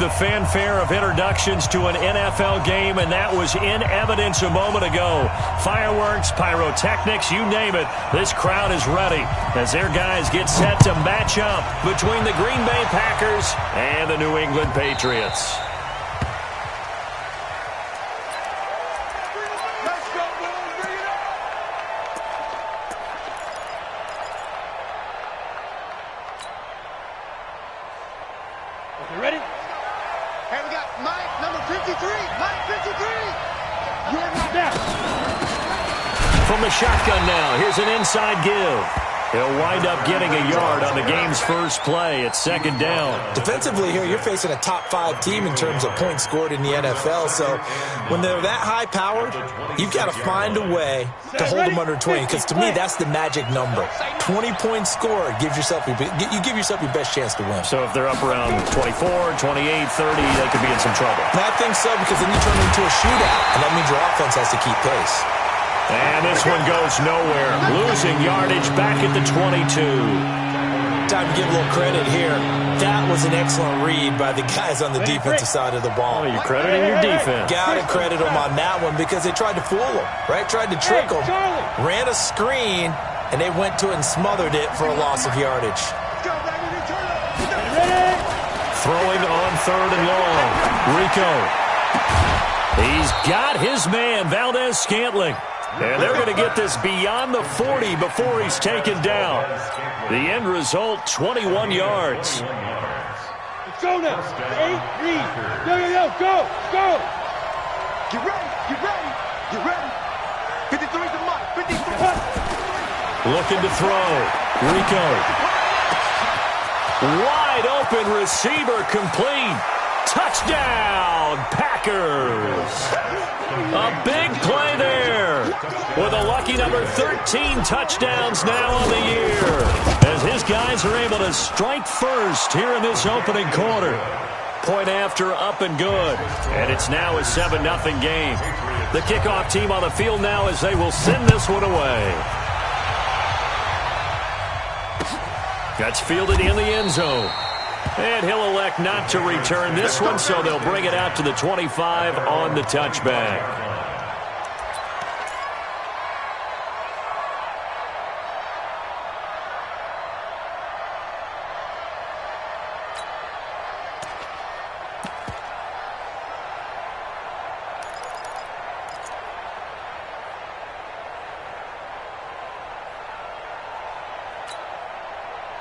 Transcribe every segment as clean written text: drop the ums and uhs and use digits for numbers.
The fanfare of introductions to an NFL game, and that was in evidence a moment ago. Fireworks, pyrotechnics, you name it. This crowd is ready as their guys get set to match up between the Green Bay Packers and the New England Patriots. You ready? Hey, we got Mike, number 53. Mike, 53. You're my best. From the shotgun now, here's an inside give. He'll wind up getting a yard on the game's first play. It's second down. Defensively here, you're facing a top-5 team in terms of points scored in the NFL. So when they're that high-powered, you've got to find a way to hold them under 20. Because to me, that's the magic number. 20 points scored gives yourself you give yourself your best chance to win. So if they're up around 24, 28, 30, they could be in some trouble. And I think so, because then you turn it into a shootout, and that means your offense has to keep pace. And this one goes nowhere. Losing yardage back at the 22. Time to give a little credit here. That was an excellent read by the guys on the defensive side of the ball. Oh, you're crediting your defense. Got to credit them on that one because they tried to fool them, right? Tried to trick them. Ran a screen, and they went to it and smothered it for a loss of yardage. Throwing on third and long. Rico. He's got his man, Valdez-Scantling. And they're going to get this beyond the 40 before he's taken down. The end result, 21 yards. Let's go now. 8, read. Yo, go, go. Get ready, get ready, get ready. 53 to Mike, 53. Looking to throw. Rico. Wide open receiver complete. Touchdown, Packers. A big play there with a lucky number 13 touchdowns now on the year as his guys are able to strike first here in this opening quarter. Point after up and good, and it's now a 7-0 game. The kickoff team on the field now as they will send this one away. That's fielded in the end zone. And he'll elect not to return this one, so they'll bring it out to the 25 on the touchback.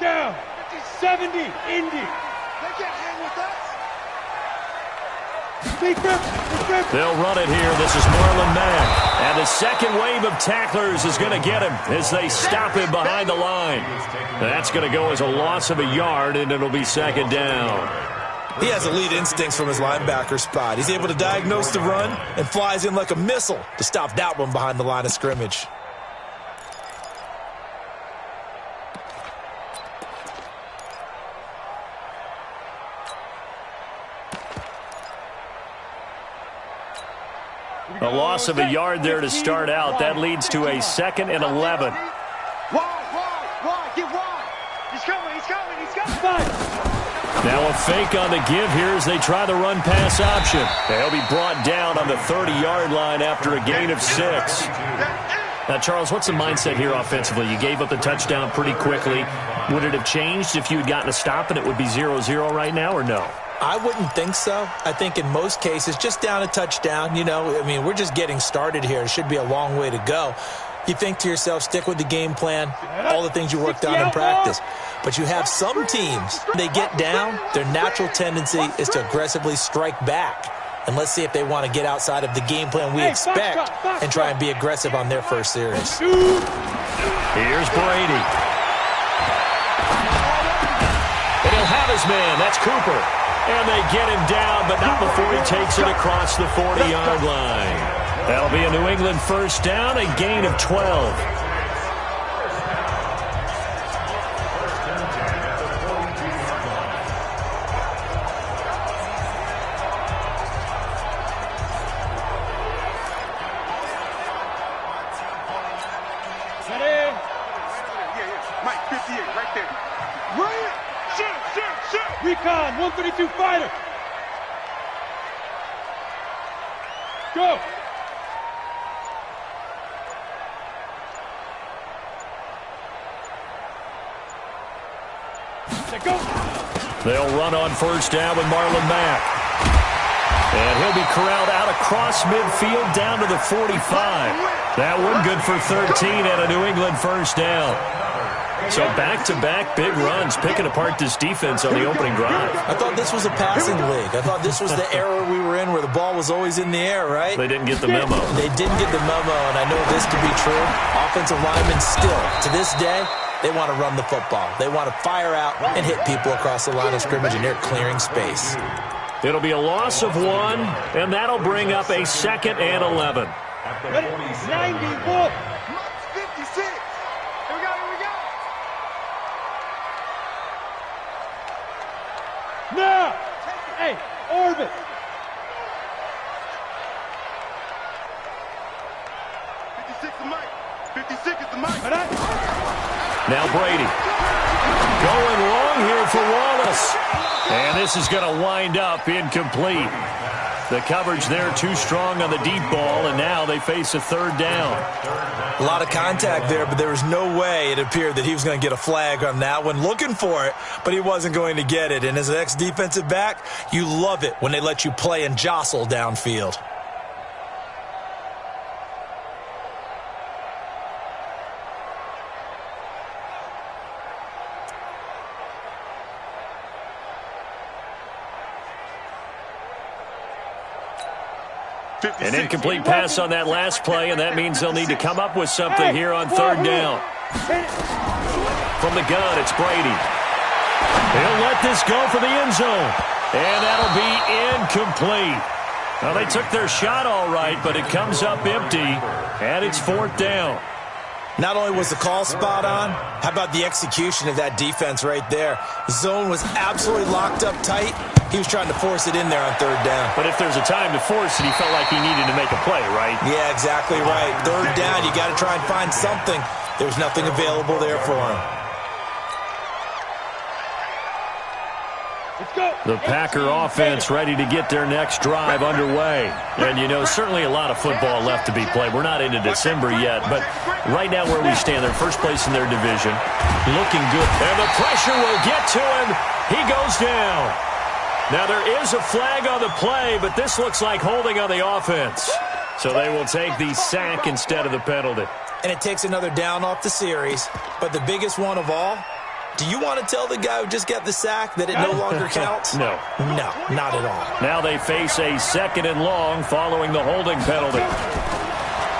Down. 70, Indy. They can't hang with us. They'll run it here. This is Marlon Mack. And the second wave of tacklers is going to get him as they stop him behind the line. That's going to go as a loss of a yard, and it'll be second down. He has elite instincts from his linebacker spot. He's able to diagnose the run and flies in like a missile to stop that one behind the line of scrimmage. A loss of a yard there to start out. That leads to a 2nd and 11. Wide, get wide. He's coming. Now a fake on the give here as they try the run-pass option. They'll be brought down on the 30-yard line after a gain of 6. Now, Charles, what's the mindset here offensively? You gave up the touchdown pretty quickly. Would it have changed if you had gotten a stop and it would be 0-0 right now, or no? I wouldn't think so. I think in most cases, just down a touchdown, we're just getting started here. It should be a long way to go. You think to yourself, stick with the game plan, all the things you worked on in practice. But you have some teams, they get down, their natural tendency is to aggressively strike back. And let's see if they want to get outside of the game plan we expect and try and be aggressive on their first series. Here's Brady. And he'll have his man. That's Cooper. And they get him down, but not before he takes it across the 40-yard line. That'll be a New England first down, a gain of 12. Mike, 58, right there. Right. Shoot. Recon, 132 fighter. Go! Go! They'll run on first down with Marlon Mack. And he'll be corralled out across midfield down to the 45. That one good for 13 and a New England first down. So back-to-back big runs, picking apart this defense on the opening drive. I thought this was a passing league. I thought this was the era we were in where the ball was always in the air, right? They didn't get the memo. They didn't get the memo, and I know this to be true. Offensive linemen still, to this day, they want to run the football. They want to fire out and hit people across the line of scrimmage, and they're clearing space. It'll be a loss of 1, and that'll bring up a 2nd and 11. 91. 56. Here we go. Now! Hey, Orbit! Now Brady. Going long here for Wallace. And this is going to wind up incomplete. The coverage there too strong on the deep ball, and now they face a 3rd down. A lot of contact there, but there was no way it appeared that he was going to get a flag on that one. Looking for it, but he wasn't going to get it. And as an ex-defensive back, you love it when they let you play and jostle downfield. An incomplete pass on that last play, and that means they'll need to come up with something here on 3rd down. From the gun, it's Brady. He'll let this go for the end zone, and that'll be incomplete. Well, they took their shot all right, but it comes up empty, and it's 4th down. Not only was the call spot on, how about the execution of that defense right there? The zone was absolutely locked up tight. He was trying to force it in there on 3rd down. But if there's a time to force it, he felt like he needed to make a play, right? Yeah, exactly right. 3rd down, you got to try and find something. There's nothing available there for him. The Packer offense ready to get their next drive underway. And, you know, certainly a lot of football left to be played. We're not into December yet, but right now where we stand, they're first place in their division. Looking good. And the pressure will get to him. He goes down. Now, there is a flag on the play, but this looks like holding on the offense. So they will take the sack instead of the penalty. And it takes another down off the series. But the biggest one of all, do you want to tell the guy who just got the sack that it no longer counts? No. No, not at all. Now they face a 2nd and long following the holding penalty.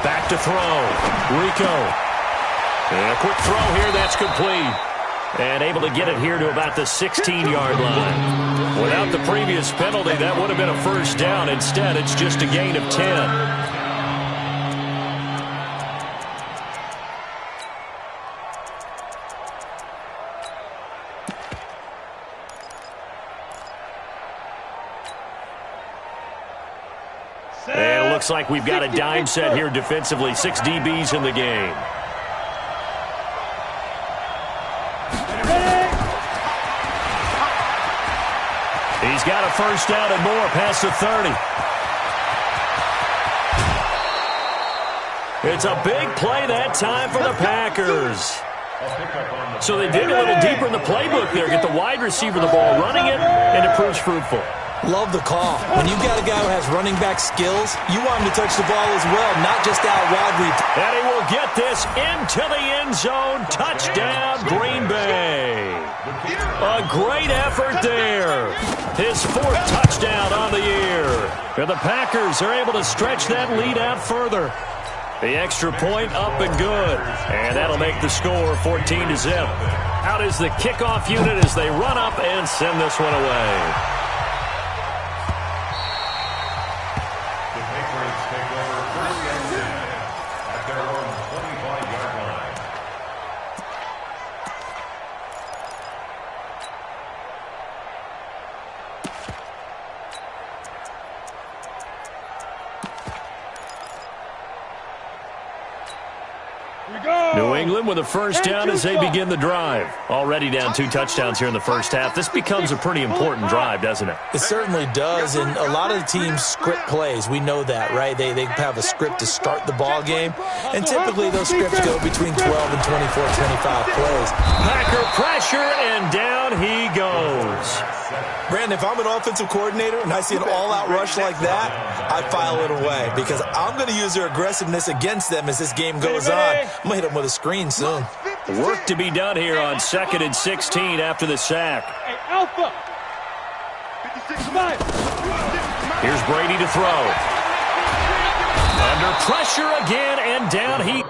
Back to throw. Rico. And a quick throw here. That's complete. And able to get it here to about the 16-yard line. Without the previous penalty, that would have been a 1st down. Instead, it's just a gain of 10. And it looks like we've got a dime set here defensively. 6 DBs in the game. He's got a 1st down and more past the 30. It's a big play that time for the Packers. So they dig a little deeper in the playbook there. Get the wide receiver the ball, running it, and it proves fruitful. Love the call. When you've got a guy who has running back skills, you want him to touch the ball as well, not just out widely. And he will get this into the end zone. Touchdown, Green Bay. A great effort there. His 4th touchdown on the year. And the Packers are able to stretch that lead out further. The extra point up and good. And that'll make the score 14-0. Out is the kickoff unit as they run up and send this one away. New England with a first down as they begin the drive. Already down 2 touchdowns here in the first half. This becomes a pretty important drive, doesn't it? It certainly does, and a lot of the teams script plays. We know that, right? They have a script to start the ball game, and typically those scripts go between 12 and 24, 25 plays. Packer pressure, and down he goes. Brandon, if I'm an offensive coordinator and I see an all-out rush like that, I file it away because I'm going to use their aggressiveness against them as this game goes on. I'm going to hit them with a screen soon. Work to be done here on 2nd and 16 after the sack. Hey, Alpha. 56-5. Here's Brady to throw. Under pressure again, and down he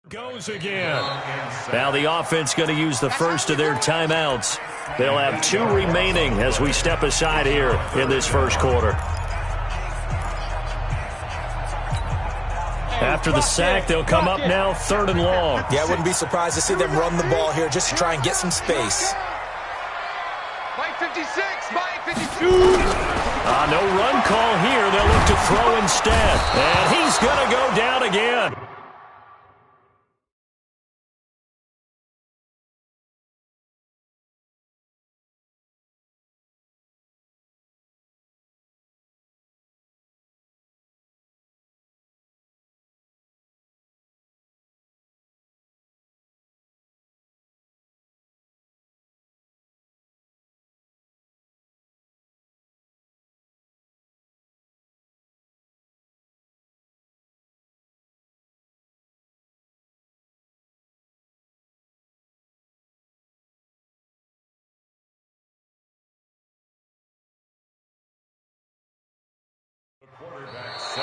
goes again. Now the offense going to use the first of their timeouts. They'll have 2 remaining as we step aside here in this first quarter. After the sack, they'll come up now 3rd and long. Yeah, I wouldn't be surprised to see them run the ball here just to try and get some space. Mike 56, Mike 52. No run call here. They'll look to throw instead. And he's going to go down again.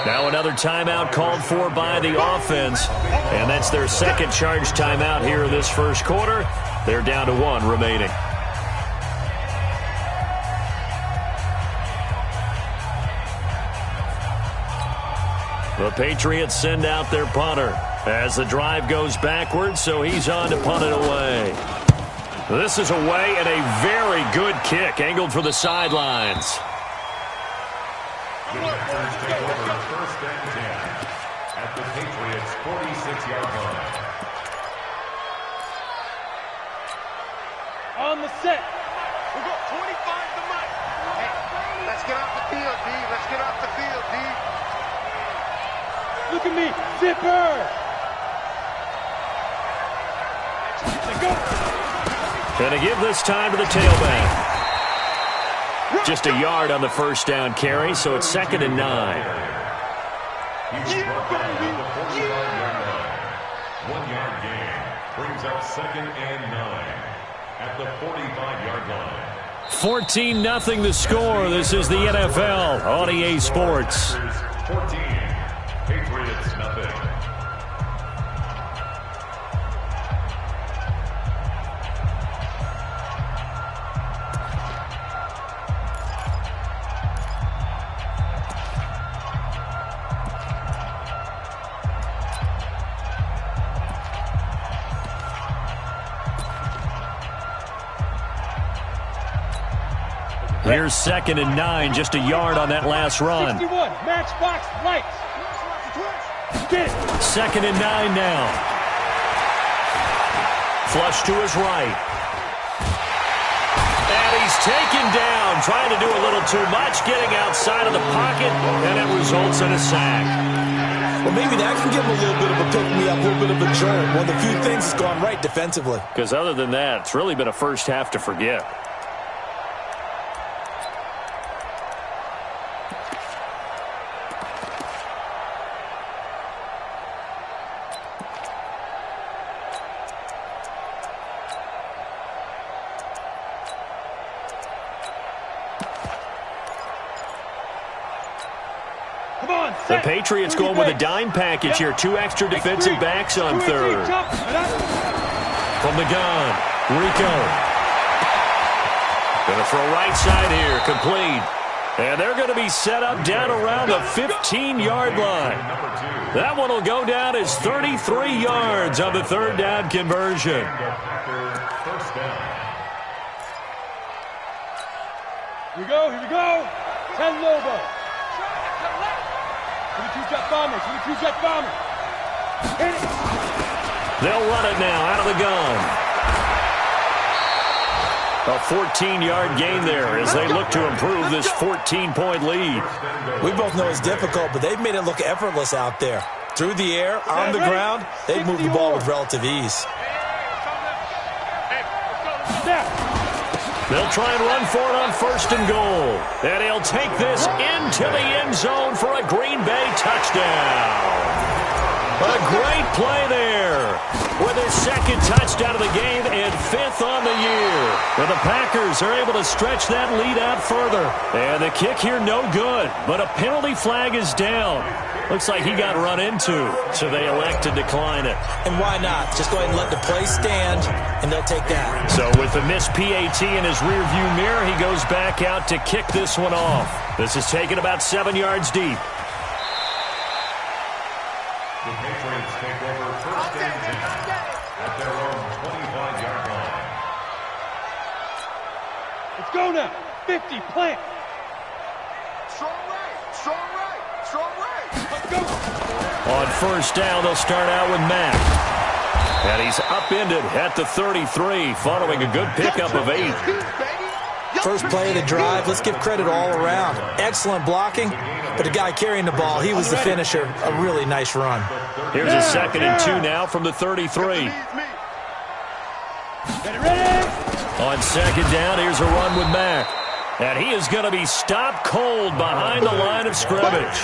Now another timeout called for by the offense, and that's their second charge timeout here in this first quarter. They're down to 1 remaining. The Patriots send out their punter as the drive goes backwards, so he's on to punt it away. This is away, and a very good kick angled for the sidelines. The Packers take over 1st and 10 at the Patriots' 46-yard line. On the set. We got 25 to Mike. Hey, let's get off the field, D. Let's get off the field, D. Look at me. Zipper. Go. Going to give this time to the tailback. Just a yard on the first down carry, so it's 2nd and 9. He's brought down at the 45-yard line. 1-yard gain brings up 2nd and 9 at the 45-yard line. 14-0 the score. This is the NFL on EA Sports. 14, Patriots nothing. Here's 2nd and 9, just a yard on that last run. 61, matchbox lights. 2nd and 9 now. Flush to his right. And he's taken down, trying to do a little too much, getting outside of the pocket, and it results in a sack. Well, maybe that can give him a little bit of a pick-me-up, a little bit of a jolt. One of the few things that's gone right defensively. Because other than that, it's really been a first half to forget. The Patriots going with a dime package here. 2 extra defensive backs on 3rd. From the gun, Rico. Going to throw right side here, complete. And they're going to be set up down around the 15-yard line. That one will go down as 33 yards on the 3rd down conversion. Here we go, here we go. 10 Lobo. 22 jet bombers. 22 jet bombers. Hit it. They'll run it now out of the gun. A 14-yard gain there as they look to improve this 14-point lead. We both know it's difficult, but they've made it look effortless out there. Through the air, on the ground, they've moved the ball with relative ease. They'll try and run for it on 1st and goal. And he'll take this into the end zone for a Green Bay touchdown. A great play there with his 2nd touchdown of the game and 5th on the year. Well, the Packers are able to stretch that lead out further. And the kick here no good, but a penalty flag is down. Looks like he got run into, so they elect to decline it. And why not? Just go ahead and let the play stand, and they'll take that. So with the missed PAT in his rearview mirror, he goes back out to kick this one off. This is taken about 7 yards deep. The Patriots take over 1st and 10 at their own 25-yard line. Let's go now. 50, plant. Strong right, strong right, strong right. Let's go. On 1st down, they'll start out with Mack. And he's upended at the 33, following a good pickup of 8. First play of the drive, let's give credit all around. Excellent blocking, but the guy carrying the ball, he was the finisher. A really nice run. Here's a 2nd and 2 now from the 33. On 2nd down, here's a run with Mack. And he is going to be stopped cold behind the line of scrimmage.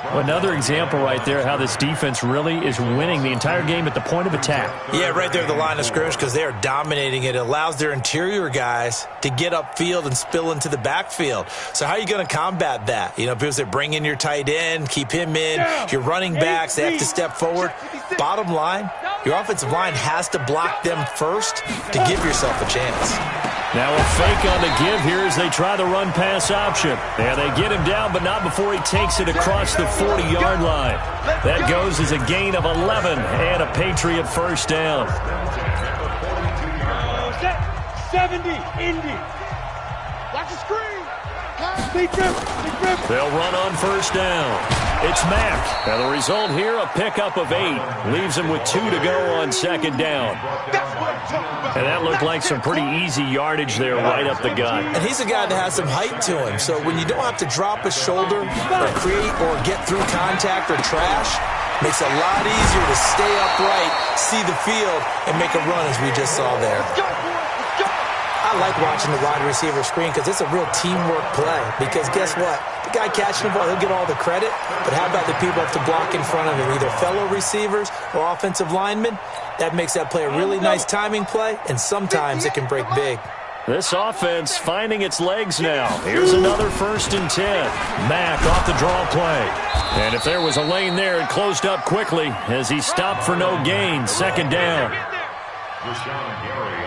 Another example right there how this defense really is winning the entire game at the point of attack. Yeah, right there at the line of scrimmage because they are dominating it. It allows their interior guys to get upfield and spill into the backfield. So how are you going to combat that? You know, people say bring in your tight end, keep him in. Your running backs, they have to step forward. Bottom line, your offensive line has to block them first to give yourself a chance. Now a fake on the give here as they try the run-pass option. And they get him down, but not before he takes it across the 40-yard line. That goes as a gain of 11 and a Patriot 1st down. 70, Indy. Watch the screen. They'll run on 1st down. It's Mack. And the result here, a pickup of 8. Leaves him with 2 to go on 2nd down. And that looked like some pretty easy yardage there right up the gut. And he's a guy that has some height to him. So when you don't have to drop a shoulder or create or get through contact or trash, makes it a lot easier to stay upright, see the field, and make a run as we just saw there. I like watching the wide receiver screen because it's a real teamwork play. Because guess what? The guy catching the ball, he'll get all the credit. But how about the people have to block in front of him, either fellow receivers or offensive linemen? That makes that play a really nice timing play, and sometimes it can break big. This offense finding its legs now. Here's another 1st and 10. Mack off the draw play. And if there was a lane there, it closed up quickly as he stopped for no gain. 2nd down.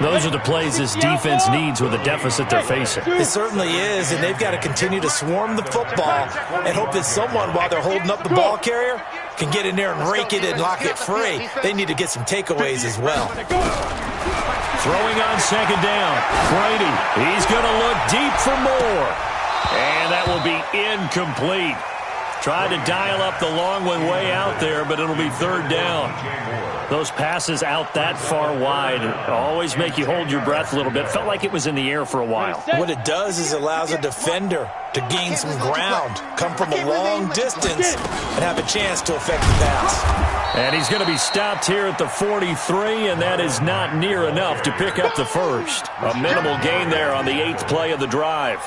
Those are the plays this defense needs with the deficit they're facing. It certainly is, and they've got to continue to swarm the football and hope that someone, while they're holding up the ball carrier, can get in there and rake it and lock it free. They need to get some takeaways as well. Throwing on 2nd down. Brady, he's going to look deep for more. And that will be incomplete. Tried to dial up the long one way out there, but it'll be 3rd down. Those passes out that far wide always make you hold your breath a little bit. Felt like it was in the air for a while. What it does is allows a defender to gain some ground, come from a long distance, and have a chance to affect the pass. And he's going to be stopped here at the 43, and that is not near enough to pick up the 1st. A minimal gain there on the 8th play of the drive.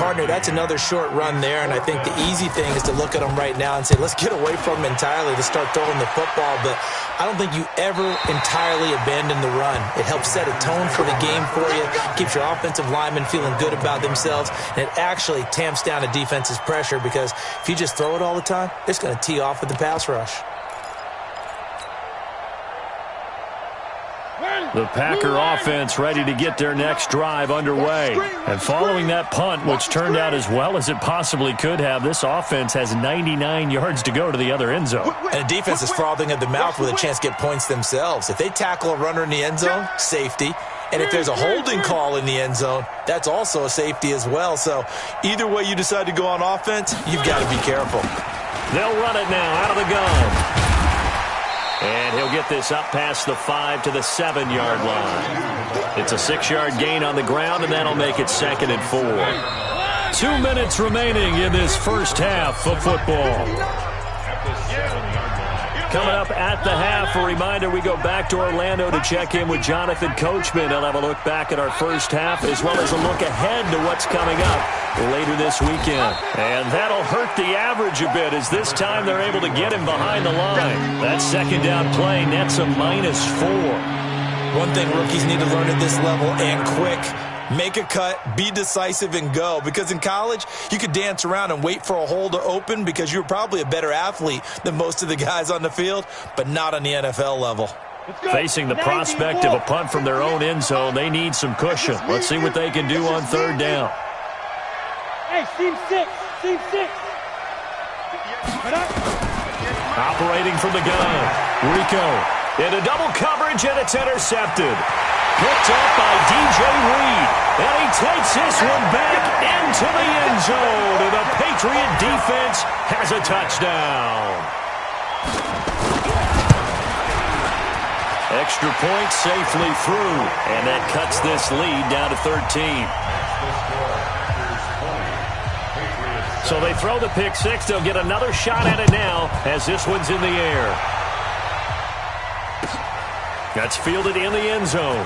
Partner, that's another short run there, and I think the easy thing is to look at him right now and say, let's get away from him entirely to start throwing the football, but I don't think you ever entirely abandon the run. It helps set a tone for the game for you, keeps your offensive linemen feeling good about themselves, and it actually tamps down a defense's pressure because if you just throw it all the time, it's going to tee off with the pass rush. The Packer offense ready to get their next drive underway. And following that punt, which turned out as well as it possibly could have, this offense has 99 yards to go to the other end zone. And the defense is frothing at the mouth with a chance to get points themselves. If they tackle a runner in the end zone, safety. And if there's a holding call in the end zone, that's also a safety as well. So either way you decide to go on offense, you've got to be careful. They'll run it now out of the gun. And he'll get this up past the 5 to the 7-yard line. It's a 6-yard gain on the ground, and that'll make it 2nd and 4. 2 minutes remaining in this first half of football. Coming up at the half, a reminder, we go back to Orlando to check in with Jonathan Coachman. He'll have a look back at our first half as well as a look ahead to what's coming up later this weekend. And that'll hurt the average a bit as this time they're able to get him behind the line. That second down play nets a -4. One thing rookies need to learn at this level and quick: make a cut, be decisive, and go. Because in college, you could dance around and wait for a hole to open because you're probably a better athlete than most of the guys on the field, but not on the NFL level. Facing the prospect of a punt from their own end zone, they need some cushion. Let's see what they can do on 3rd down. Hey, team 6, team 6. Operating from the gun, Rico into double coverage, and it's intercepted. Picked up by DJ Reed, and he takes this one back into the end zone, and the Patriot defense has a touchdown. Extra point safely through, and that cuts this lead down to 13. So they throw the pick 6. They'll get another shot at it now as this one's in the air. That's fielded in the end zone.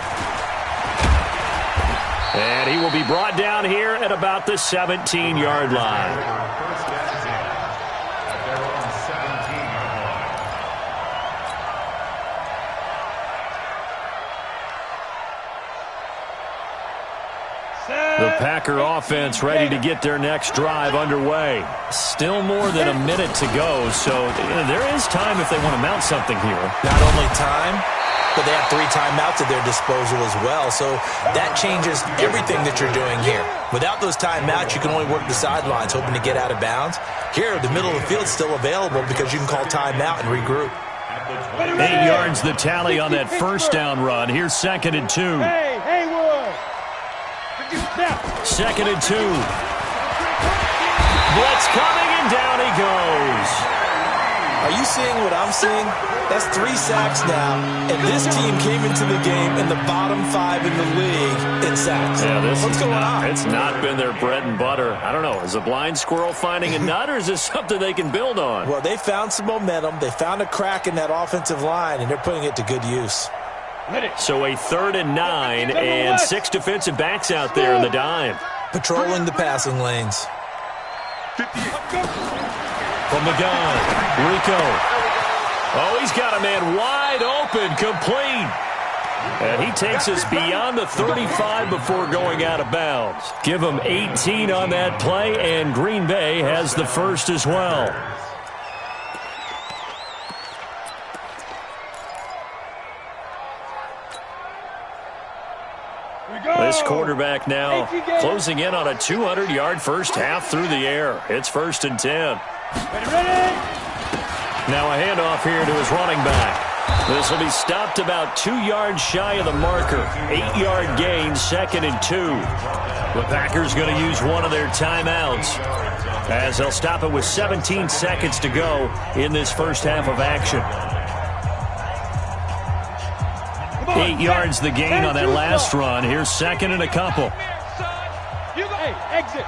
And he will be brought down here at about the 17-yard line. The Packer offense ready to get their next drive underway. Still more than a minute to go, so there is time if they want to mount something here. Not only time, but they have 3 timeouts at their disposal as well, so that changes everything that you're doing here. Without those timeouts, you can only work the sidelines, hoping to get out of bounds. Here, the middle of the field's still available because you can call timeout and regroup. 8 yards the tally on that first down run. Here's 2nd and 2. Hey, Haywood. 2nd and 2. Blitz coming, and down he goes. Are you seeing what I'm seeing? That's 3 sacks now, and this team came into the game in the bottom 5 in the league in sacks. Yeah, what's going on? It's not been their bread and butter. I don't know. Is a blind squirrel finding a nut, or is this something they can build on? Well, they found some momentum. They found a crack in that offensive line, and they're putting it to good use. So a 3rd and 9, and 6 defensive backs out there in the dime. Patrolling the passing lanes. From the gun, Rico. Oh, he's got a man wide open, complete. And he takes us beyond the 35 before going out of bounds. Give him 18 on that play, and Green Bay has the first as well. This quarterback now closing in on a 200-yard first half through the air. It's 1st and 10. Ready. Now a handoff here to his running back. This will be stopped about 2 yards shy of the marker. 8-yard gain, 2nd and 2. The Packers going to use one of their timeouts as they'll stop it with 17 seconds to go in this first half of action. 8 yards the gain on that last run. Here's 2nd and a couple. Hey, exit.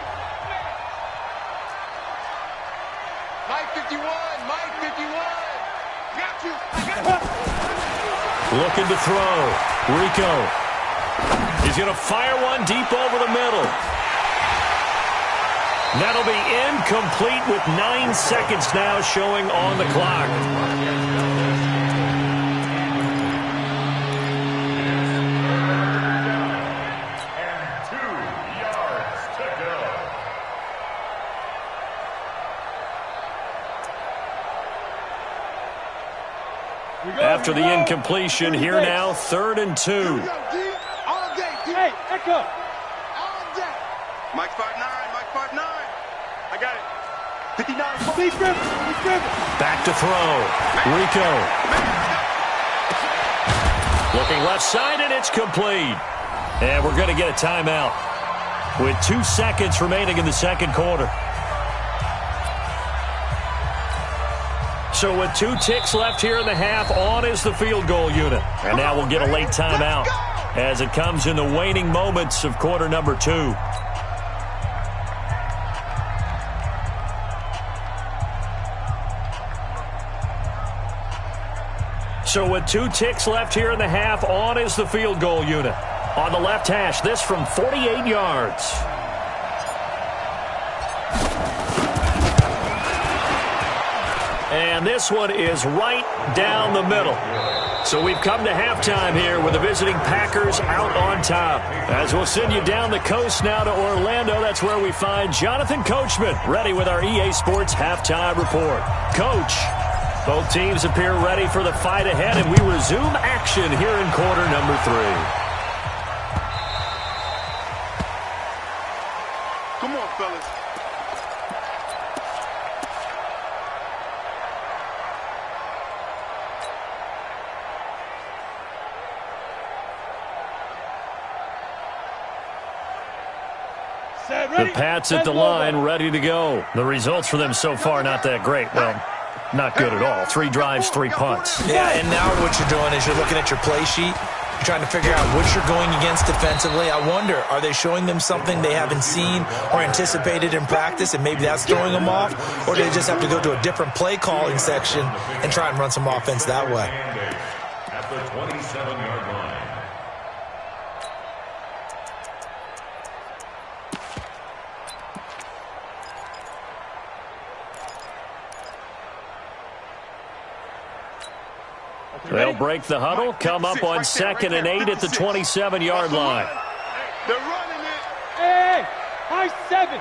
Mike 51, Mike 51. Got you. Looking to throw. Rico. He's going to fire one deep over the middle. That'll be incomplete with 9 seconds now showing on the clock. After the incompletion, here now, 3rd and 2. Hey, Echo. Mike 5'9", Mike 5'9". I got it. 59. Steve Griffin. Back to throw. Rico. Looking left side, and it's complete. And we're going to get a timeout with 2 seconds remaining in the second quarter. So with 2 ticks left here in the half, on is the field goal unit. And now we'll get a late timeout as it comes in the waning moments of quarter number 2. So with 2 ticks left here in the half, on is the field goal unit. On the left hash, this from 48 yards. And this one is right down the middle. So we've come to halftime here with the visiting Packers out on top. As we'll send you down the coast now to Orlando, that's where we find Jonathan Coachman ready with our EA Sports Halftime Report. Coach, both teams appear ready for the fight ahead, and we resume action here in quarter number 3. Come on, fellas. The Pats at the line, ready to go. The results for them so far not that great. Well, not good at all. 3 drives, 3 punts. Yeah, and now what you're doing is you're looking at your play sheet. You're trying to figure out what you're going against defensively. I wonder, are they showing them something they haven't seen or anticipated in practice, and maybe that's throwing them off? Or do they just have to go to a different play calling section and try and run some offense that way? At the 27-yard line. They'll break the huddle, come up on 2nd and 8 at the 27-yard line. They're running it. Hey, high 7.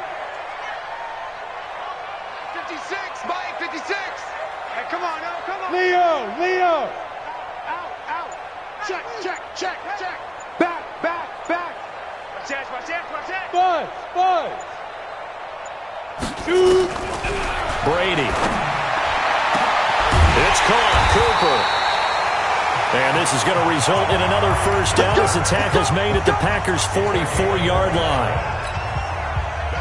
56, Mike, 56. Hey, come on, now, come on. Leo. Out. Check. Back. Watch that. Buzz. Shoot. Brady. It's caught. Cooper. And this is going to result in another first down as the tackle's made at the Packers' 44-yard line.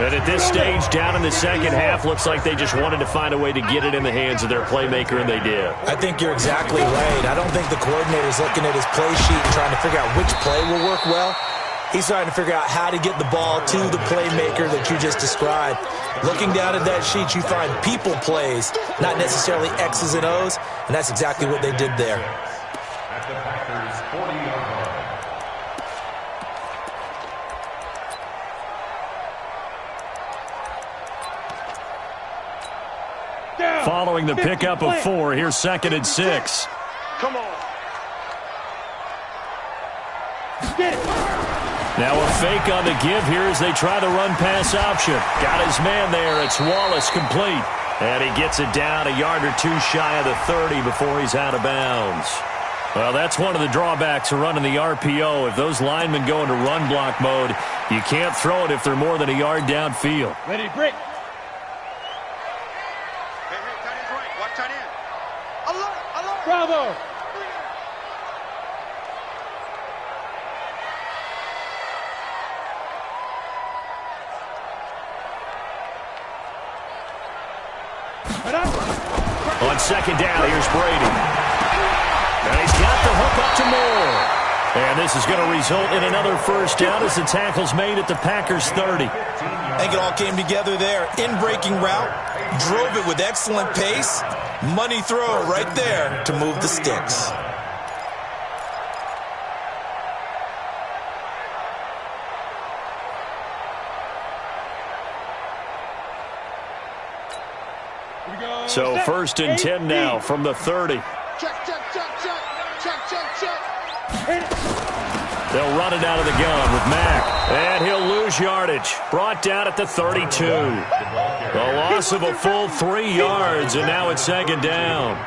And at this stage, down in the second half, looks like they just wanted to find a way to get it in the hands of their playmaker, and they did. I think you're exactly right. I don't think the coordinator's looking at his play sheet and trying to figure out which play will work well. He's trying to figure out how to get the ball to the playmaker that you just described. Looking down at that sheet, you find people plays, not necessarily X's and O's, and that's exactly what they did there. At the Packers' 40-yard line. Following the pickup of 4, here's 2nd and 6. Come on. Now a fake on the give here as they try the run-pass option. Got his man there. It's Wallace complete. And he gets it down a yard or 2 shy of the 30 before he's out of bounds. Well, that's one of the drawbacks of running the RPO. If those linemen go into run block mode, you can't throw it if they're more than a yard downfield. Ready, break. Hey, tight end's right. Watch tight end. Alert. Bravo. On 2nd down, here's Brady. And he's got the hook up to Moore. And this is going to result in another first down as the tackle's made at the Packers' 30. I think it all came together there. In-breaking route, drove it with excellent pace. Money throw right there to move the sticks. So 1st and 10 now from the 30. Check. They'll run it out of the gun with Mack. And he'll lose yardage. Brought down at the 32. A loss of a full 3 yards, and now it's 2nd down.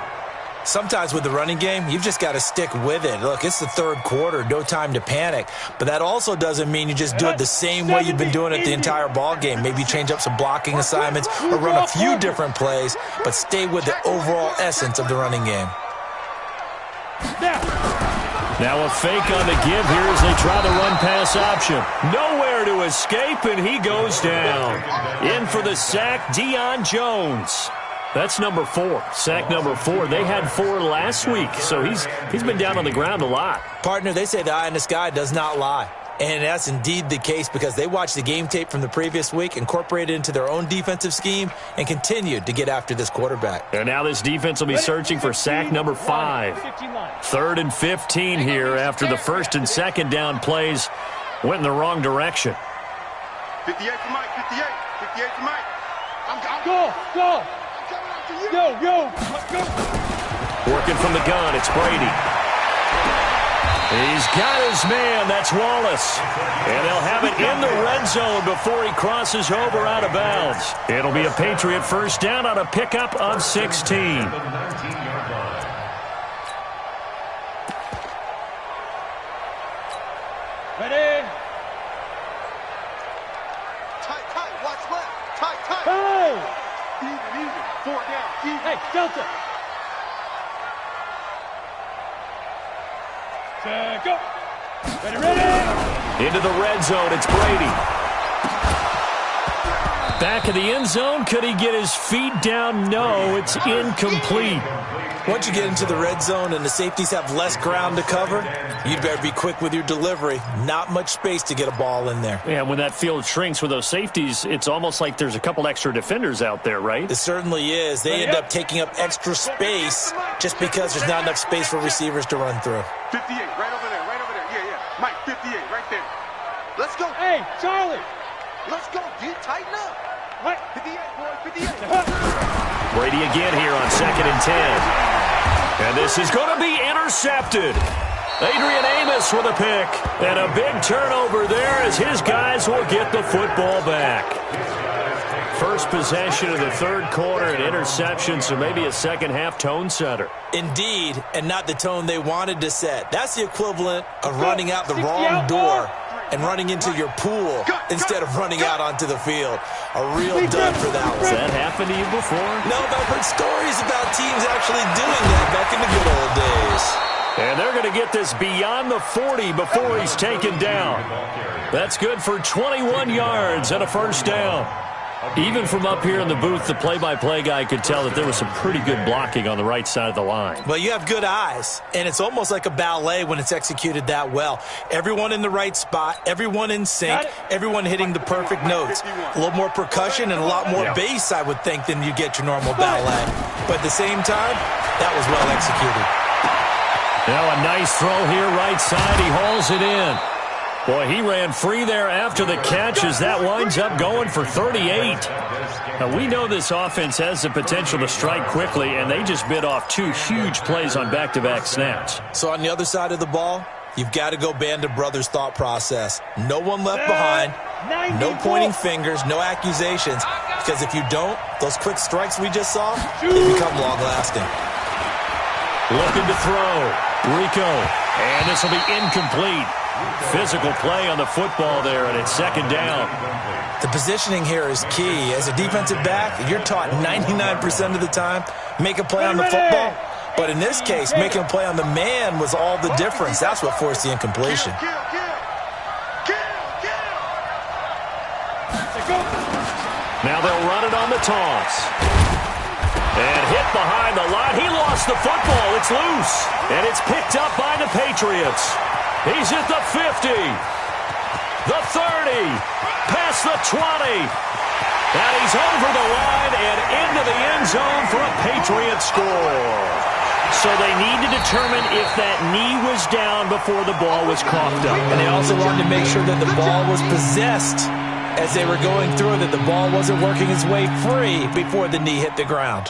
Sometimes with the running game, you've just got to stick with it. Look, it's the 3rd quarter, no time to panic. But that also doesn't mean you just do it the same way you've been doing it the entire ball game. Maybe change up some blocking assignments or run a few different plays, but stay with the overall essence of the running game. Now. Now a fake on the give here as they try the run-pass option. Nowhere to escape, and he goes down. In for the sack, Deion Jones. That's number 4. Sack number 4. They had 4 last week, so he's been down on the ground a lot. Partner, they say the eye in the sky does not lie. And that's indeed the case because they watched the game tape from the previous week, incorporated it into their own defensive scheme, and continued to get after this quarterback. And now this defense will be searching for sack number 5. 3rd and 15 here after the 1st and 2nd down plays went in the wrong direction. 58 to Mike, 58. 58 to Mike. Go. Yo. Working from the gun, it's Brady. He's got his man. That's Wallace. And they'll have it in the red zone before he crosses over out of bounds. It'll be a Patriot first down on a pickup of 16. Ready? Tight. Watch left. Tight. Hey! Even. 4 down. Even. Hey, Delta. Go. Ready. Into the red zone, it's Brady. Back of the end zone, could he get his feet down? No, it's incomplete. Once you get into the red zone and the safeties have less ground to cover, you'd better be quick with your delivery. Not much space to get a ball in there. Yeah, when that field shrinks with those safeties, it's almost like there's a couple extra defenders out there, right? It certainly is. They end up taking up extra space just because there's not enough space for receivers to run through. 58, right over there. Yeah. Mike, 58, right there. Let's go. Hey, Charlie. Let's go, D. Tighten up. What? 58, boy, 58. Brady again here on 2nd and 10. And this is going to be intercepted. Adrian Amos with a pick. And a big turnover there as his guys will get the football back. First possession of the 3rd quarter, an interception, so maybe a second-half tone setter. Indeed, and not the tone they wanted to set. That's the equivalent of running out the wrong door and running into your pool instead of running out onto the field. A real dud for that one. Has that happened to you before? No, but I've heard stories about teams actually doing that back in the good old days. And they're going to get this beyond the 40 before he's taken down. That's good for 21 yards and a first down. Even from up here in the booth, the play-by-play guy could tell that there was some pretty good blocking on the right side of the line. Well, you have good eyes, and it's almost like a ballet when it's executed that well. Everyone in the right spot, everyone in sync, everyone hitting the perfect notes. A little more percussion and a lot more bass, I would think, than you get your normal ballet. But at the same time, that was well executed. Now a nice throw here, right side. He hauls it in. Boy, he ran free there after the catch as that winds up going for 38. Now, we know this offense has the potential to strike quickly, and they just bit off 2 huge plays on back-to-back snaps. So on the other side of the ball, you've got to go Band of Brothers thought process. No one left behind, no pointing fingers, no accusations, because if you don't, those quick strikes we just saw, they become long-lasting. Looking to throw. Rico. And this will be incomplete. Physical play on the football there, and it's 2nd down. The positioning here is key. As a defensive back, you're taught 99% of the time, make a play on the football. But in this case, making a play on the man was all the difference. That's what forced the incompletion. Now they'll run it on the toss. And hit behind the line. He lost the football. It's loose. And it's picked up by the Patriots. He's at the 50. The 30. Past the 20. And he's over the line and into the end zone for a Patriot score. So they need to determine if that knee was down before the ball was coughed up. And they also wanted to make sure that the ball was possessed as they were going through, that the ball wasn't working its way free before the knee hit the ground.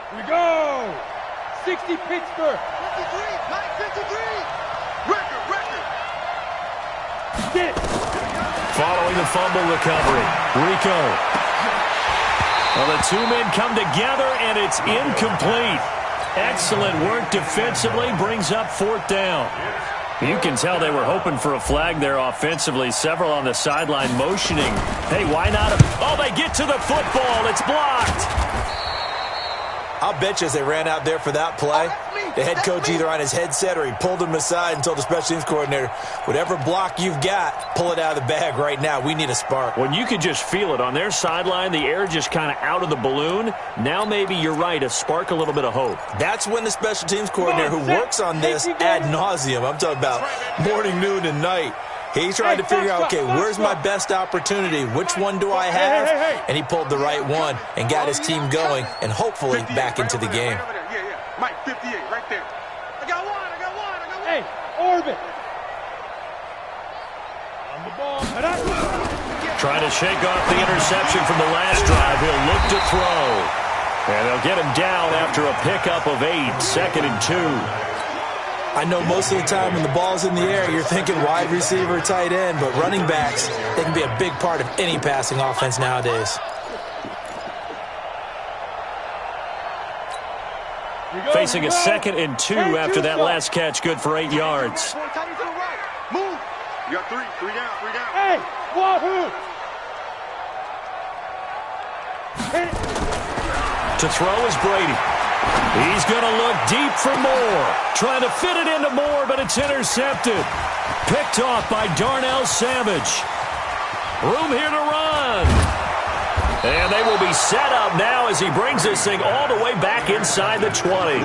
Here we go! 60 Pittsburgh! 53! 953! Record! Get it! Following the fumble recovery, Rico. Well, the 2 men come together, and it's incomplete. Excellent work defensively, brings up 4th down. You can tell they were hoping for a flag there offensively. Several on the sideline motioning. Hey, why not? Oh, they get to the football. It's blocked. I'll bet you as they ran out there for that play, the head coach either on his headset or he pulled him aside and told the special teams coordinator, whatever block you've got, pull it out of the bag right now. We need a spark. When you could just feel it on their sideline, the air just kind of out of the balloon. Now maybe you're right, a spark, a little bit of hope. That's when the special teams coordinator who works on this ad nauseum, I'm talking about morning, noon, and night, he's trying to figure out, okay, where's my best opportunity? Which one do I have? And he pulled the right one and got his team going and hopefully back into the game. Mike, 58, right there. I got one. Hey, Orbit. On the ball. Trying to shake off the interception from the last drive. He'll look to throw. And they'll get him down after a pickup of 8, 2nd and 2. I know most of the time when the ball's in the air, you're thinking wide receiver, tight end, but running backs, they can be a big part of any passing offense nowadays. Facing a 2nd and 2 after that last catch, good for 8 yards. Move. You got 3 down. Hey, wahoo! To throw is Brady. He's going to look deep for Moore. Trying to fit it into Moore, but it's intercepted. Picked off by Darnell Savage. Room here to run. And they will be set up now as he brings this thing all the way back inside the 20.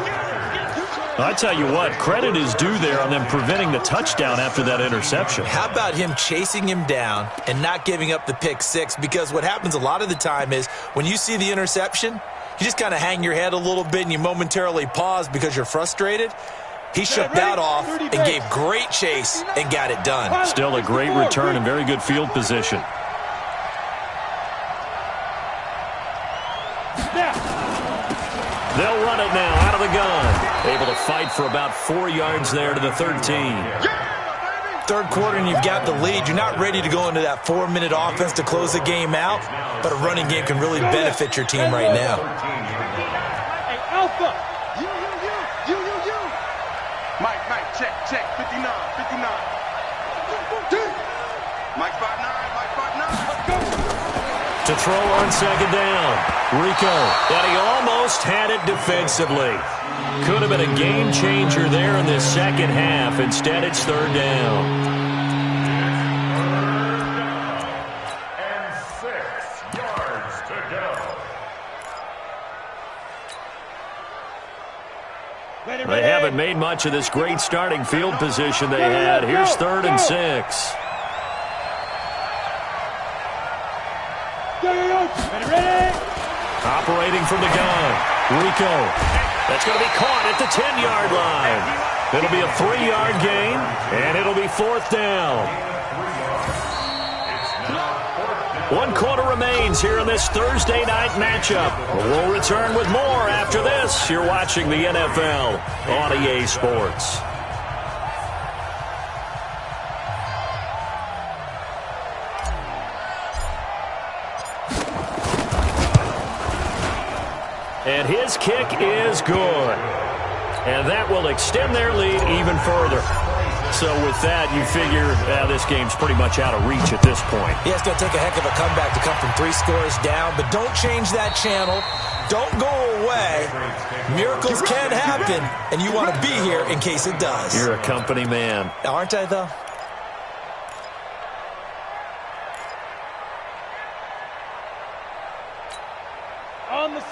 I tell you what, credit is due there on them preventing the touchdown after that interception. How about him chasing him down and not giving up the pick 6? Because what happens a lot of the time is when you see the interception, you just kind of hang your head a little bit and you momentarily pause because you're frustrated. He shook that off and gave great chase and got it done. Still a great return and very good field position. They'll run it now out of the gun. Able to fight for about 4 yards there to the 13. Third quarter and you've got the lead. You're not ready to go into that 4-minute offense to close the game out, but a running game can really benefit your team right now. Hey, Alpha. You. Mike, check. 59. Mike 5'9", Let's go. To throw on 2nd down. Rico, and he almost had it defensively. Could have been a game changer there in this second half. Instead, it's 3rd down. And 6 yards to go. They haven't made much of this great starting field position they had. Here's 3rd and 6. Ready? Operating from the gun. Rico. That's going to be caught at the 10-yard line. It'll be a 3-yard gain, and it'll be 4th down. 1 quarter remains here in this Thursday night matchup. We'll return with more after this. You're watching the NFL on EA Sports. And his kick is good. And that will extend their lead even further. So with that, you figure this game's pretty much out of reach at this point. Yeah, it's going to take a heck of a comeback to come from 3 scores down, but don't change that channel. Don't go away. Miracles can happen, and you want to be here in case it does. You're a company man. Aren't I, though?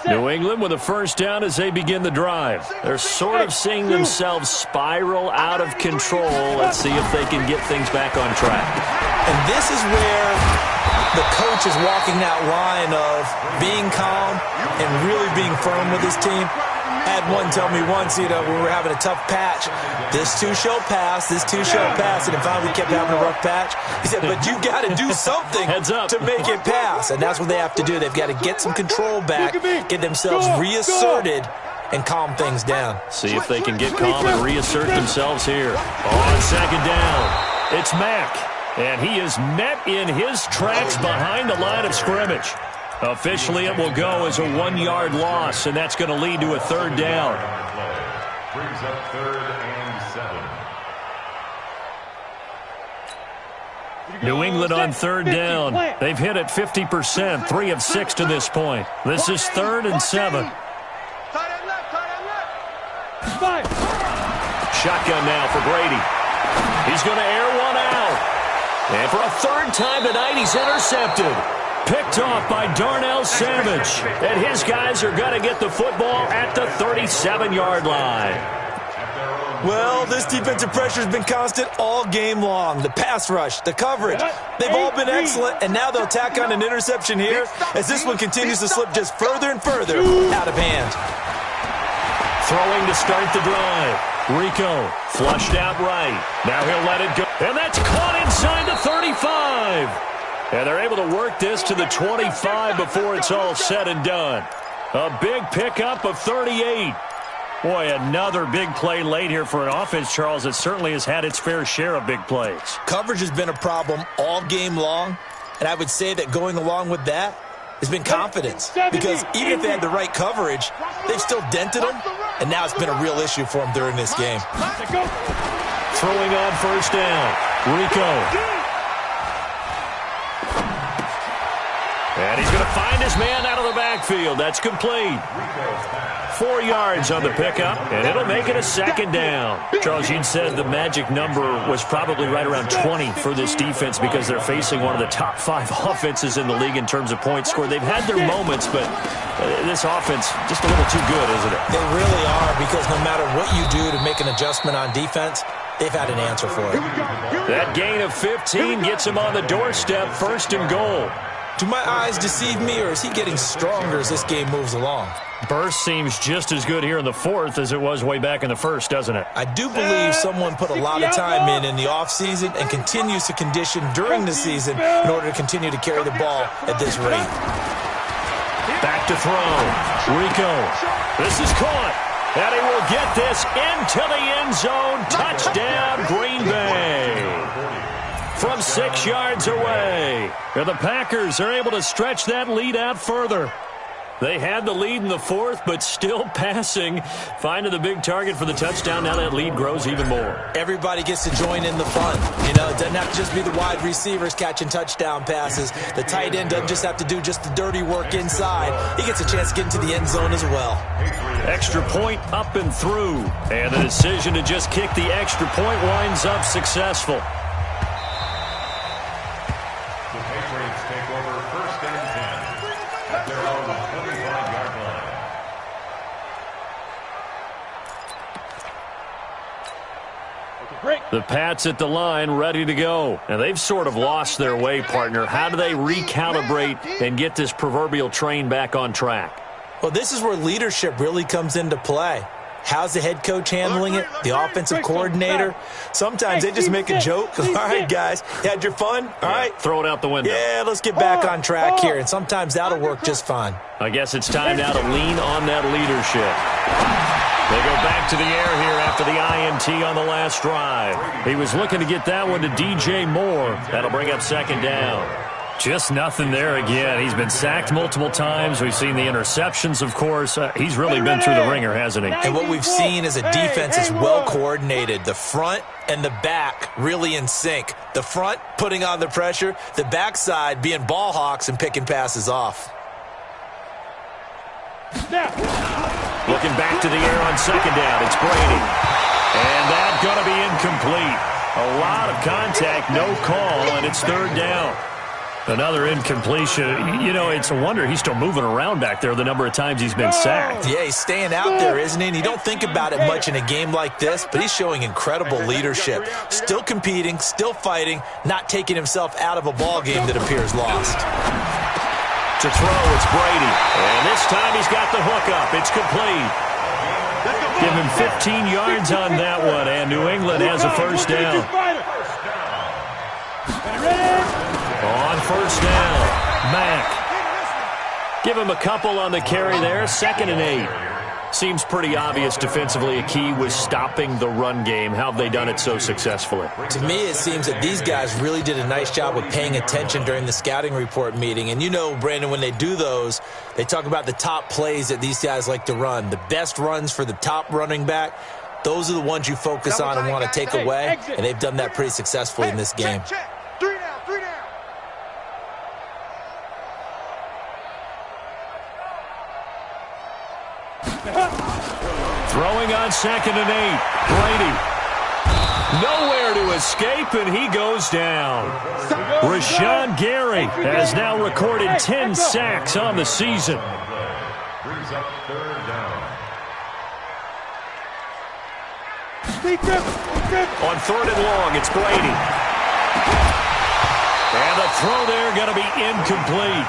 New England with a 1st down as they begin the drive. They're sort of seeing themselves spiral out of control. Let's see if they can get things back on track. And this is where the coach is walking that line of being calm and really being firm with his team. I had one tell me once, when we were having a tough patch, this too shall pass, and then finally we kept having a rough patch. He said, but you got to do something to make it pass, and that's what they have to do. They've got to get some control back, get themselves reasserted, and calm things down. See if they can get calm and reassert themselves here. On 2nd down, it's Mack, and he is met in his tracks behind the line of scrimmage. Officially, it will go as a 1-yard loss, and that's going to lead to a third down. Brings up 3rd and 7. New England on 3rd down. They've hit it 50%, 3 of 6 to this point. This is 3rd and 7. Shotgun now for Brady. He's going to air one out. And for a 3rd time tonight, he's intercepted. Picked off by Darnell Savage. And his guys are going to get the football at the 37-yard line. Well, this defensive pressure has been constant all game long. The pass rush, the coverage, they've all been excellent, and now they'll tack on an interception here as this one continues to slip just further and further out of hand. Throwing to start the drive. Rico flushed out right. Now he'll let it go. And that's caught inside the 35. And they're able to work this to the 25 before it's all said and done. A big pickup of 38. Boy, another big play late here for an offense, Charles, that certainly has had its fair share of big plays. Coverage has been a problem all game long, and I would say that going along with that has been confidence. Because even if they had the right coverage, they've still dented them, and now it's been a real issue for them during this game. Throwing on 1st down, Rico. And he's going to find his man out of the backfield. That's complete. 4 yards on the pickup, and it'll make it a 2nd down. Charles, you'd said the magic number was probably right around 20 for this defense because they're facing one of the top 5 offenses in the league in terms of points scored. They've had their moments, but this offense just a little too good, isn't it? They really are, because no matter what you do to make an adjustment on defense, they've had an answer for it. That gain of 15 gets him on the doorstep, 1st and goal. Do my eyes deceive me, or is he getting stronger as this game moves along? Burst seems just as good here in the 4th as it was way back in the 1st, doesn't it? I do believe someone put a lot of time in the offseason and continues to condition during the season in order to continue to carry the ball at this rate. Back to throw. Rico. This is caught. And he will get this into the end zone. Touchdown, Green Bay. From 6 yards away. And the Packers are able to stretch that lead out further. They had the lead in the 4th, but still passing. Finding the big target for the touchdown. Now that lead grows even more. Everybody gets to join in the fun. You know, it doesn't have to just be the wide receivers catching touchdown passes. The tight end doesn't just have to do just the dirty work inside. He gets a chance to get into the end zone as well. Extra point up and through. And the decision to just kick the extra point winds up successful. The Pats at the line, ready to go. And they've sort of lost their way, partner. How do they recalibrate and get this proverbial train back on track? Well, this is where leadership really comes into play. How's the head coach handling it? The offensive coordinator? Sometimes they just make a joke. All right, guys, you had your fun? All right. Throw it out the window. Yeah, let's get back on track here. And sometimes that'll work just fine. I guess it's time now to lean on that leadership. They go back to the air here after the INT on the last drive. He was looking to get that one to DJ Moore. That'll bring up 2nd down. Just nothing there again. He's been sacked multiple times. We've seen the interceptions, of course. He's really been through the ringer, hasn't he? And what we've seen is a defense that's well coordinated. The front and the back really in sync. The front putting on the pressure. The backside being ball hawks and picking passes off. Looking back to the air on 2nd down. It's Brady. And that's going to be incomplete. A lot of contact, no call, and it's 3rd down. Another incompletion. You know, it's a wonder he's still moving around back there the number of times he's been sacked. Yeah, he's staying out there, isn't he? And you don't think about it much in a game like this, but he's showing incredible leadership. Still competing, still fighting, not taking himself out of a ball game that appears lost. To throw, it's Brady. And this time he's got the hook up. It's complete. Give him 15 yards on that one, and New England has a 1st down. On 1st down, Mack. Give him a couple on the carry there, 2nd and 8. Seems pretty obvious defensively. A key was stopping the run game. How have they done it so successfully? To me, it seems that these guys really did a nice job of paying attention during the scouting report meeting. And you know, Brandon, when they do those, they talk about the top plays that these guys like to run. The best runs for the top running back, those are the ones you focus on and want to take away. And they've done that pretty successfully in this game. Check. 3 down, 3 down. Throwing on 2nd and 8. Brady. Nowhere to escape, and he goes down. Rashawn Gary has now recorded 10 sacks on the season. Brings up 3rd down. On 3rd and long, it's Brady. And the throw there going to be incomplete.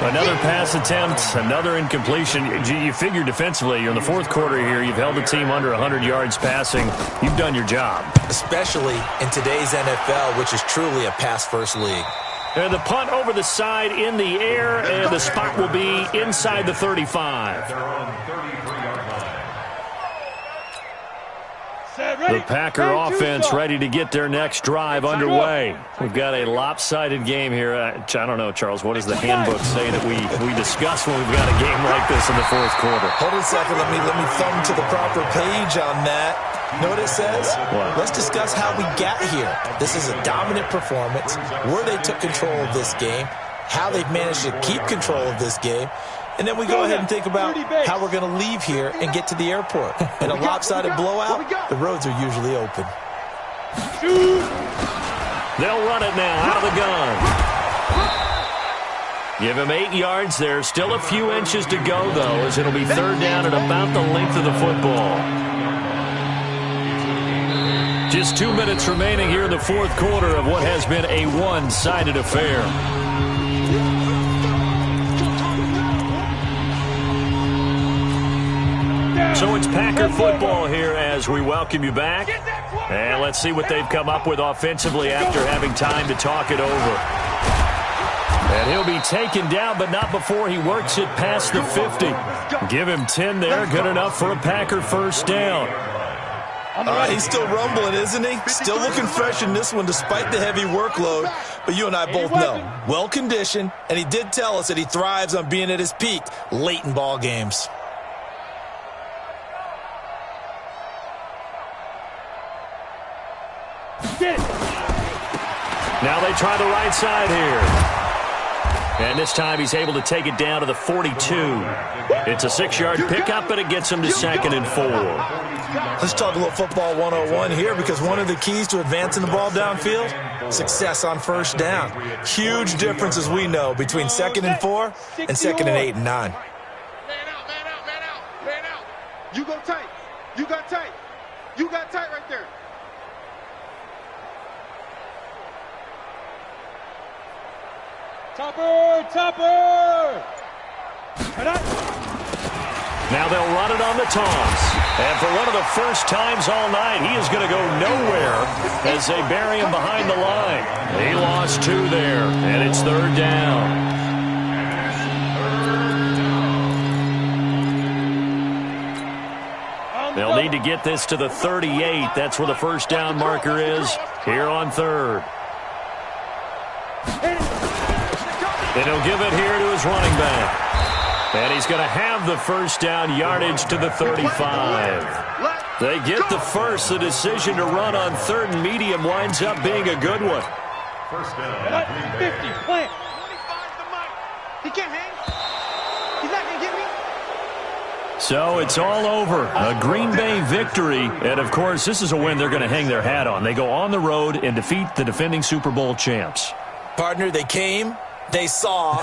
Another pass attempt, another incompletion. You figure defensively, in the 4th quarter here, you've held the team under 100 yards passing. You've done your job. Especially in today's NFL, which is truly a pass-first league. And the punt over the side in the air, and the spot will be inside the 35. They're on 33-yard line. The Packer offense ready to get their next drive underway. We've got a lopsided game here. I don't know, Charles, what does the handbook say that we discuss when we've got a game like this in the 4th quarter? Hold on a second. Let me thumb to the proper page on that. Know what it says? What? Let's discuss how we got here. This is a dominant performance, where they took control of this game, how they've managed to keep control of this game, and then we go ahead and think about how we're going to leave here and get to the airport. In a lopsided blowout, the roads are usually open. They'll run it now out of the gun. Give him 8 yards there. Still a few inches to go, though, as it'll be 3rd down at about the length of the football. Just 2 minutes remaining here in the 4th quarter of what has been a one-sided affair. So it's Packer football here as we welcome you back. And let's see what they've come up with offensively after having time to talk it over. And he'll be taken down, but not before he works it past the 50. Give him 10 there. Good enough for a Packer 1st down. He's still rumbling, isn't he? Still looking fresh in this one despite the heavy workload. But you and I both know, well-conditioned, and he did tell us that he thrives on being at his peak late in ball games. Now they try the right side here. And this time he's able to take it down to the 42. It's a 6-yard pickup, but it gets him to 2nd and 4. Let's talk a little football 101 here, because one of the keys to advancing the ball downfield, success on 1st down. Huge difference, as we know, between 2nd and 4 and 2nd and 8 and 9. Man out, man out, man out, man out. You go tight. You got tight. You got tight right there. Topper! Now they'll run it on the toss. And for one of the first times all night, he is going to go nowhere as they bury him behind the line. He lost 2 there, and it's 3rd down. They'll need to get this to the 38. That's where the 1st down marker is here on 3rd. And he'll give it here to his running back. And he's going to have the 1st down yardage to the 35. They get the first. The decision to run on 3rd and medium winds up being a good one. 1st down. 50, plant. 25's the mic. He can't hang. He's not going to get me. So it's all over. A Green Bay victory. And, of course, this is a win they're going to hang their hat on. They go on the road and defeat the defending Super Bowl champs. Partner, they came, they saw,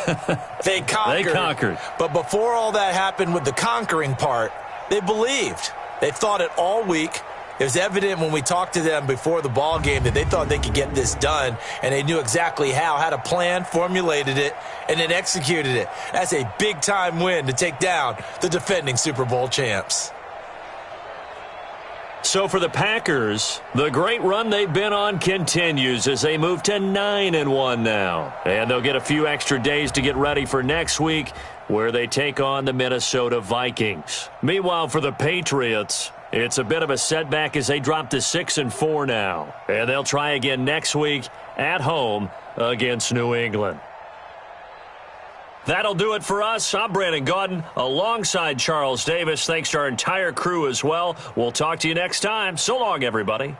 they conquered. They conquered. But before all that happened with the conquering part, they believed. They thought it all week. It was evident when we talked to them before the ball game that they thought they could get this done, and they knew exactly how, had a plan, formulated it, and then executed it. That's a big-time win to take down the defending Super Bowl champs. So for the Packers, the great run they've been on continues as they move to 9-1 now. And they'll get a few extra days to get ready for next week, where they take on the Minnesota Vikings. Meanwhile, for the Patriots, it's a bit of a setback as they drop to 6-4 now. And they'll try again next week at home against New England. That'll do it for us. I'm Brandon Gaudin alongside Charles Davis. Thanks to our entire crew as well. We'll talk to you next time. So long, everybody.